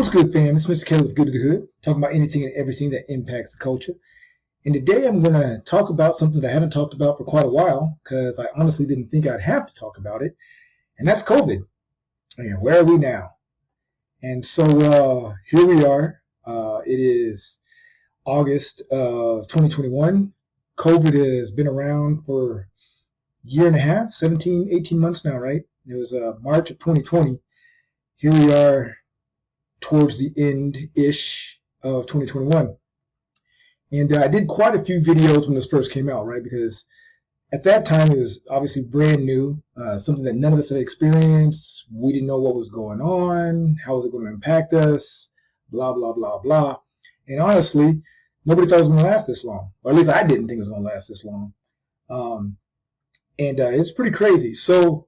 What's good, fam? It's Mr. Kelly with Good to the Hood, talking about anything and everything that impacts the culture. And today I'm going to talk about something that I haven't talked about for quite a while because I honestly didn't think I'd have to talk about it, and that's COVID. And where are we now? And so here we are. It is August of 2021. COVID has been around for a year and a half, 17, 18 months now, right? It was March of 2020. Here we are towards the end-ish of 2021. And I did quite a few videos when this first came out, right? Because at that time, it was obviously brand new, something that none of us had experienced. We didn't know what was going on, how was it going to impact us, blah, blah, blah, blah. And honestly, nobody thought it was going to last this long. Or at least I didn't think it was going to last this long. It's pretty crazy. So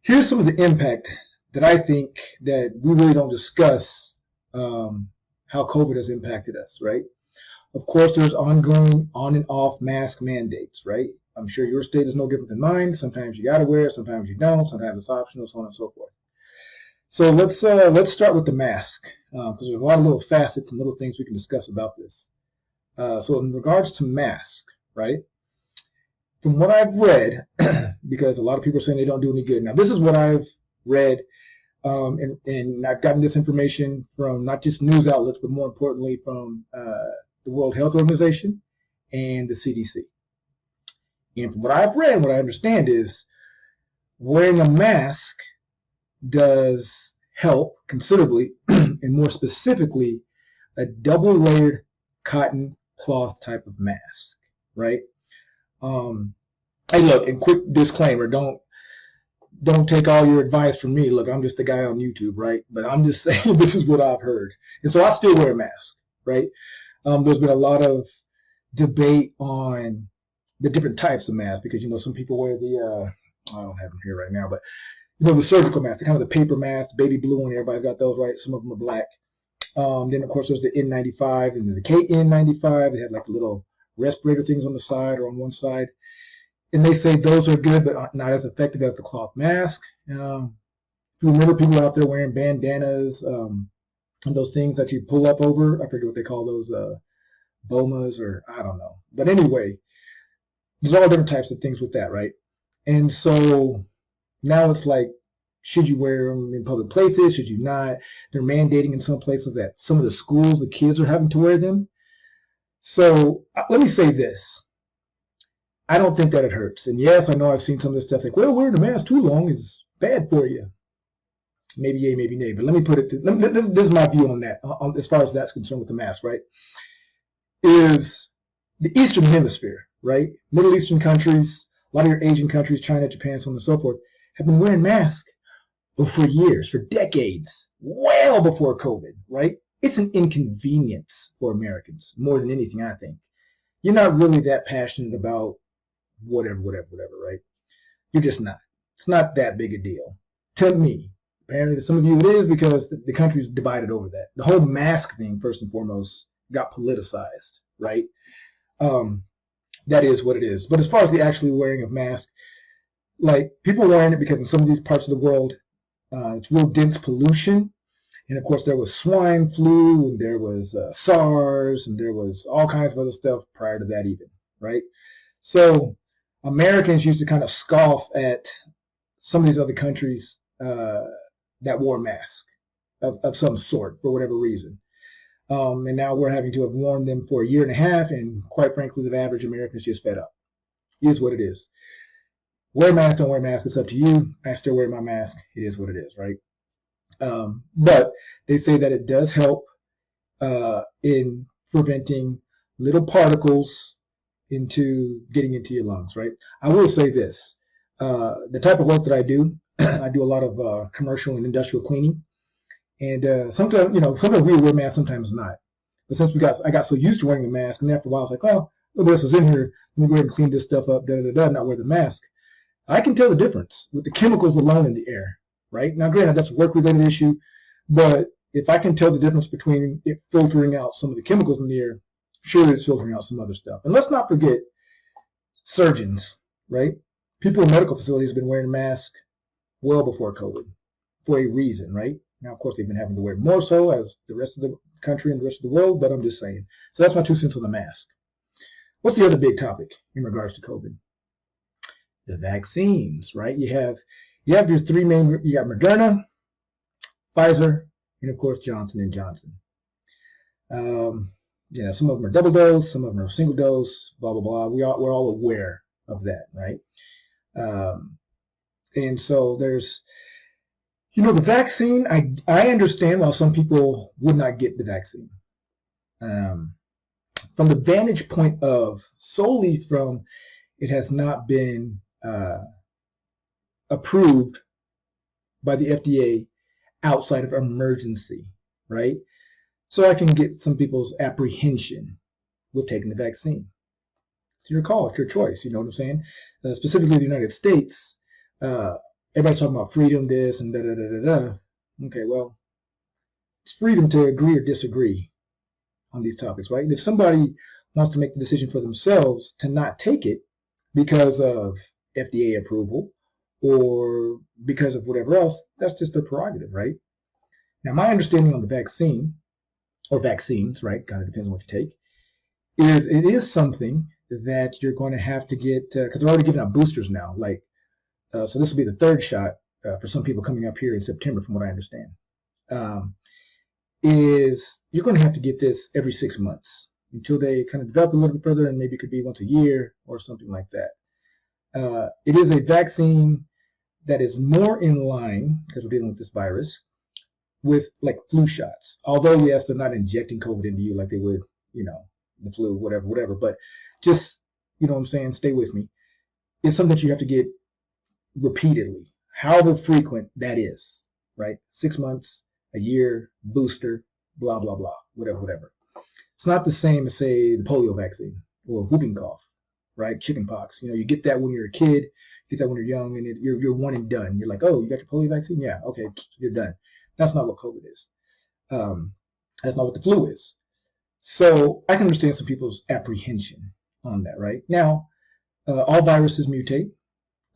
here's some of the impact that I think that we really don't discuss, how COVID has impacted us, right? Of course, there's ongoing on and off mask mandates, right? I'm sure your state is no different than mine. Sometimes you got to wear it, sometimes you don't, sometimes it's optional, so on and so forth. So let's start with the mask, because there's a lot of little facets and little things we can discuss about this. So in regards to mask, right? From what I've read, because a lot of people are saying they don't do any good. Now, this is what I've read. And I've gotten this information from not just news outlets, but more importantly from the World Health Organization and the CDC. And from what I've read, what I understand is wearing a mask does help considerably, and more specifically, a double-layered cotton cloth type of mask, right? Hey, look, and quick disclaimer, don't take all your advice from me. Look, I'm just a guy on YouTube, right? But I'm just saying this is what I've heard. And so I still wear a mask, right? There's been a lot of debate on the different types of masks because, some people wear the, I don't have them here right now, but, the surgical mask, the kind of the paper mask, the baby blue one, everybody's got those, right? Some of them are black. Then, of course, there's the N95 and then the KN95. They have like the little respirator things on the side or on one side. And they say those are good, but not as effective as the cloth mask. If you remember people out there wearing bandanas and those things that you pull up over, I forget what they call those, bomas or I don't know. But anyway, there's all different types of things with that, right? And so now it's like, should you wear them in public places? Should you not? They're mandating in some places that some of the schools, the kids are having to wear them. So let me say this. I don't think that it hurts. And yes, I know I've seen some of this stuff like, well, wearing a mask too long is bad for you. Maybe yay, maybe nay. But let me put it, this is my view on that, as far as that's concerned with the mask, right? Is the Eastern Hemisphere, right? Middle Eastern countries, a lot of your Asian countries, China, Japan, so on and so forth, have been wearing masks for years, for decades, well before COVID, right? It's an inconvenience for Americans, more than anything, I think. You're not really that passionate about whatever, right? You're just not. It's not that big a deal to me. Apparently to some of you it is because the country's divided over that. The whole mask thing, first and foremost, got politicized, right? That is what it is. But as far as the actually wearing of masks, like people are wearing it because in some of these parts of the world, it's real dense pollution. And of course there was swine flu and there was SARS and there was all kinds of other stuff prior to that even, right? So Americans used to kind of scoff at some of these other countries that wore masks of some sort for whatever reason. And now we're having to have worn them for a year and a half, and quite frankly, the average American is just fed up. It is what it is. Wear a mask, don't wear a mask, it's up to you. I still wear my mask. It is what it is, right? But they say that it does help in preventing little particles getting into your lungs, right? I will say this. The type of work that I do, I do a lot of commercial and industrial cleaning. And sometimes we wear masks, sometimes not. But since I got so used to wearing a mask, and after a while I was like, oh, nobody else is in here. Let me go ahead and clean this stuff up, not wear the mask. I can tell the difference with the chemicals alone in the air, right? Now, granted, that's a work-related issue, but if I can tell the difference between it filtering out some of the chemicals in the air, surely it's filtering out some other stuff. And let's not forget surgeons, right? People in medical facilities have been wearing masks well before COVID for a reason, right? Now, of course, they've been having to wear it more so as the rest of the country and the rest of the world, but I'm just saying. So that's my 2 cents on the mask. What's the other big topic in regards to COVID? The vaccines, right? You have your three main. You got Moderna, Pfizer, and of course Johnson and Johnson. Some of them are double dose, some of them are single dose. Blah blah blah. We're all aware of that, right? And so there's, the vaccine. I understand why some people would not get the vaccine. From the vantage point of solely from it has not been approved by the FDA outside of emergency, right? So I can get some people's apprehension with taking the vaccine. It's your call, it's your choice, you know what I'm saying? Specifically the United States, everybody's talking about freedom, this and da-da-da-da-da. Okay, well, it's freedom to agree or disagree on these topics, right? And if somebody wants to make the decision for themselves to not take it because of FDA approval or because of whatever else, that's just their prerogative, right? Now, my understanding on the vaccine, or vaccines, right, kind of depends on what you take, is it is something that you're going to have to get, because they're already giving out boosters now, so this will be the third shot for some people coming up here in September, from what I understand, is you're going to have to get this every 6 months until they kind of develop a little bit further, and maybe it could be once a year or something like that. It is a vaccine that is more in line, because we're dealing with this virus, with like flu shots. Although, yes, they're not injecting COVID into you like they would, the flu, whatever. But just, what I'm saying, stay with me. It's something that you have to get repeatedly, however frequent that is, right? 6 months, a year, booster, blah, blah, blah, whatever. It's not the same as, say, the polio vaccine or whooping cough, right? Chicken pox. You get that when you're a kid, get that when you're young, and you're one and done. You're like, oh, you got your polio vaccine? Yeah, okay, you're done. That's not what COVID is. That's not what the flu is. So I can understand some people's apprehension on that, right? Now, all viruses mutate.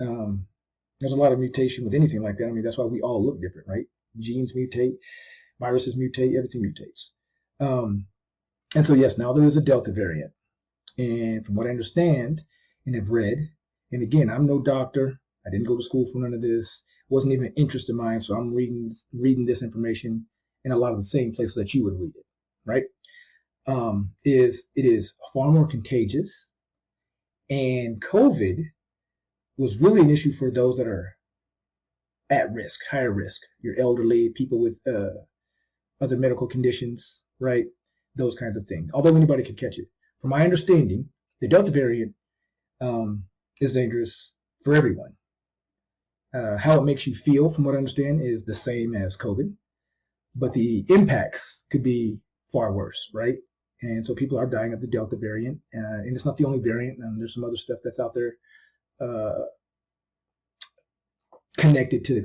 There's a lot of mutation with anything like that. I mean, that's why we all look different, right? Genes mutate, viruses mutate, everything mutates. And so, yes, now there is a Delta variant. And from what I understand and have read, and again, I'm no doctor. I didn't go to school for none of this. Wasn't even an interest of mine, so I'm reading this information in a lot of the same places that you would read it, right? It is far more contagious, and COVID was really an issue for those that are at risk, higher risk, your elderly, people with other medical conditions, right? Those kinds of things. Although anybody could catch it. From my understanding, the Delta variant is dangerous for everyone. How it makes you feel, from what I understand, is the same as COVID, but the impacts could be far worse, right? And so people are dying of the Delta variant, and it's not the only variant. There's some other stuff that's out there connected to the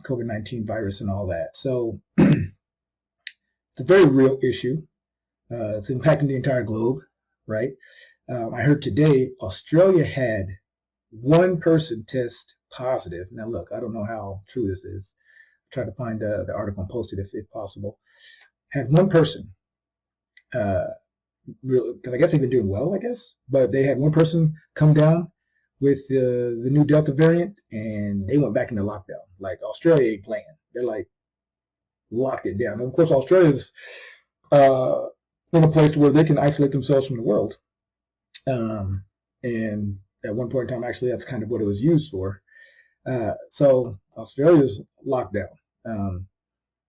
COVID-19 virus and all that. So it's a very real issue. It's impacting the entire globe, right? I heard today Australia had one person test positive. Now, look, I don't know how true this is. Try to find the article and post it if possible. Had one person, because I guess they've been doing well, but they had one person come down with the new Delta variant, and they went back into lockdown. Like, Australia ain't playing. They're like locked it down. And of course, Australia's in a place where they can isolate themselves from the world. And at one point in time, actually, that's kind of what it was used for. So Australia's locked down.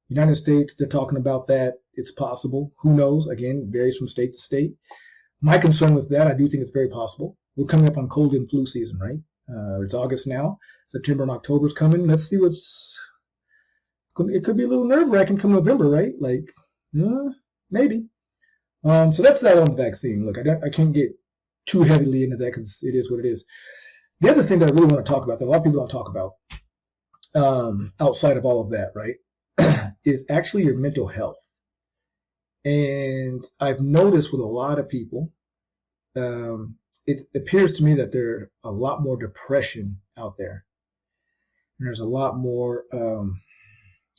United States, they're talking about that. It's possible. Who knows? Again, varies from state to state. My concern with that, I do think it's very possible. We're coming up on cold and flu season, right? It's August now. September and October is coming. Let's see it could be a little nerve-wracking come November, right? Like, maybe. So that's that on the vaccine. Look, I can't get too heavily into that because it is what it is. The other thing that I really want to talk about that a lot of people don't talk about outside of all of that, right, is actually your mental health. And I've noticed with a lot of people, it appears to me that there's a lot more depression out there. And there's a lot more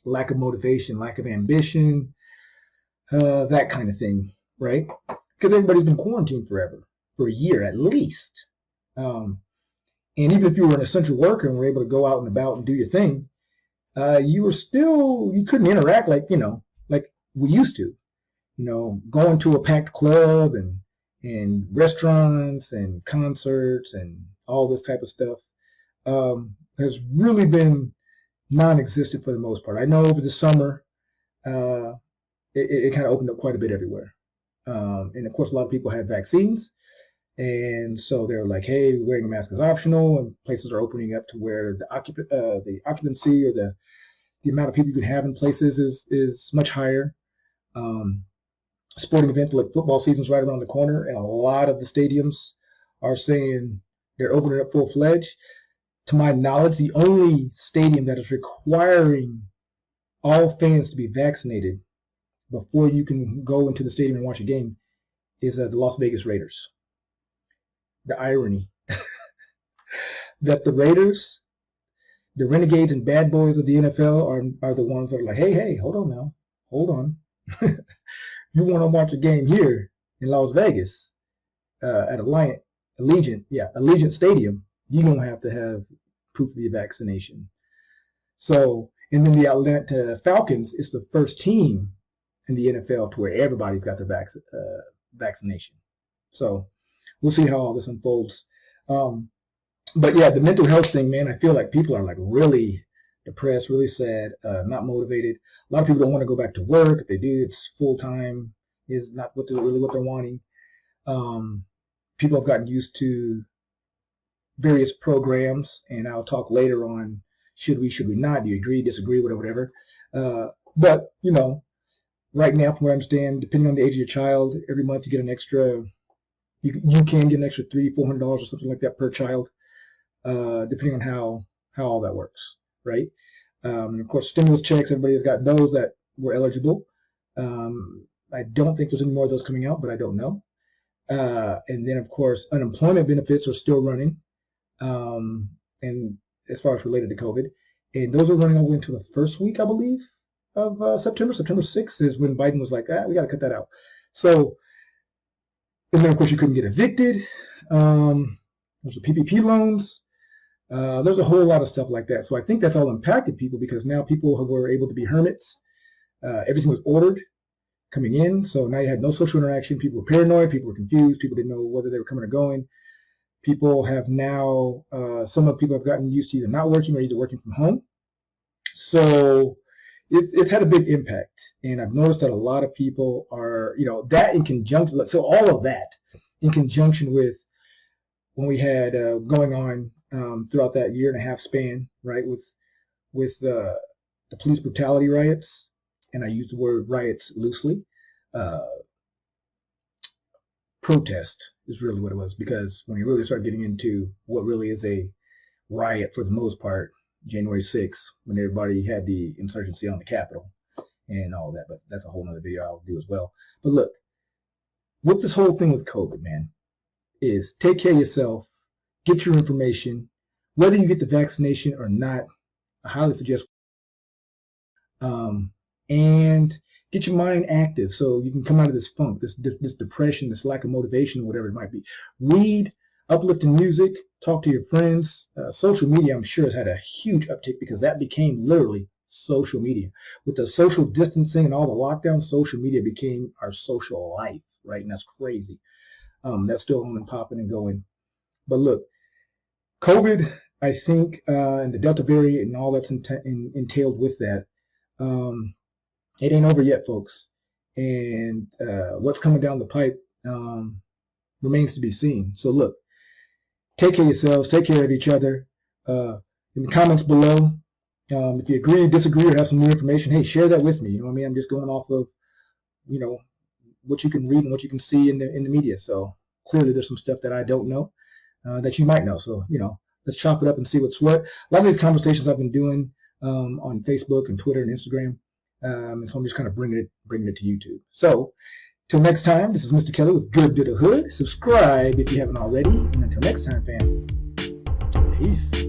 lack of motivation, lack of ambition, that kind of thing, right? Because everybody's been quarantined forever, for a year at least. And even if you were an essential worker and were able to go out and about and do your thing, you couldn't interact like we used to. Going to a packed club and restaurants and concerts and all this type of stuff has really been non-existent for the most part. I know over the summer, it kind of opened up quite a bit everywhere. And of course, a lot of people had vaccines. And so they're like, hey, wearing a mask is optional, and places are opening up to where the occupancy or the amount of people you can have in places is much higher. Sporting events like football season's right around the corner, and a lot of the stadiums are saying they're opening up full-fledged. To my knowledge, the only stadium that is requiring all fans to be vaccinated before you can go into the stadium and watch a game is the Las Vegas Raiders. The irony that the Raiders, the renegades and bad boys of the NFL, are the ones that are like, hey, hold on now. Hold on. You want to watch a game here in Las Vegas at Allegiant Stadium, you're going to have proof of your vaccination. So, and then the Atlanta Falcons is the first team in the NFL to where everybody's got their vaccination. So we'll see how all this unfolds. But yeah, the mental health thing, man, I feel like people are like really depressed, really sad, not motivated. A lot of people don't want to go back to work. If they do, it's full-time is not what they're wanting. People have gotten used to various programs, and I'll talk later on should we not, do you agree, disagree, whatever. But, right now, from what I understand, depending on the age of your child, every month you get an extra, you can get an extra $300-400 or something like that per child, depending on how all that works, right? Of course, stimulus checks, everybody has got those that were eligible. I don't think there's any more of those coming out, but I don't know. And then, of course, unemployment benefits are still running, and as far as related to COVID. And those are running all the way until the first week, I believe, of September. September 6th is when Biden was like, we got to cut that out. So, and then, of course, you couldn't get evicted. There's the PPP loans. There's a whole lot of stuff like that. So I think that's all impacted people because now people were able to be hermits. Everything was ordered coming in. So now you had no social interaction. People were paranoid. People were confused. People didn't know whether they were coming or going. People have now, some of the people have gotten used to either not working or either working from home. So it's had a big impact. And I've noticed that a lot of people are, that in conjunction, so all of that in conjunction with when we had going on throughout that year and a half span, right, with the police brutality riots, and I use the word riots loosely. Protest is really what it was, because when you really start getting into what really is a riot for the most part, January 6th, when everybody had the insurgency on the Capitol and all that, but that's a whole nother video I'll do as well. But look, with this whole thing with COVID, man, is take care of yourself, get your information, whether you get the vaccination or not. I highly suggest, and get your mind active so you can come out of this funk, this depression, this lack of motivation, whatever it might be. Read uplifting music, talk to your friends. Social media, I'm sure, has had a huge uptick because that became literally social media. With the social distancing and all the lockdowns, social media became our social life, right? And that's crazy. That's still on and popping and going. But look, COVID, I think, and the Delta variant and all that's entailed with that, it ain't over yet, folks. And what's coming down the pipe remains to be seen. So look, take care of yourselves, take care of each other. In the comments below, if you agree, disagree, or have some new information, hey, share that with me. You know what I mean? I'm just going off of, what you can read and what you can see in the media. So clearly there's some stuff that I don't know that you might know. So, let's chop it up and see what's what. A lot of these conversations I've been doing on Facebook and Twitter and Instagram. And so I'm just kind of bringing it to YouTube. So till next time, this is Mr. Kelly with Good to the Hood. Subscribe if you haven't already. And until next time, fam, peace.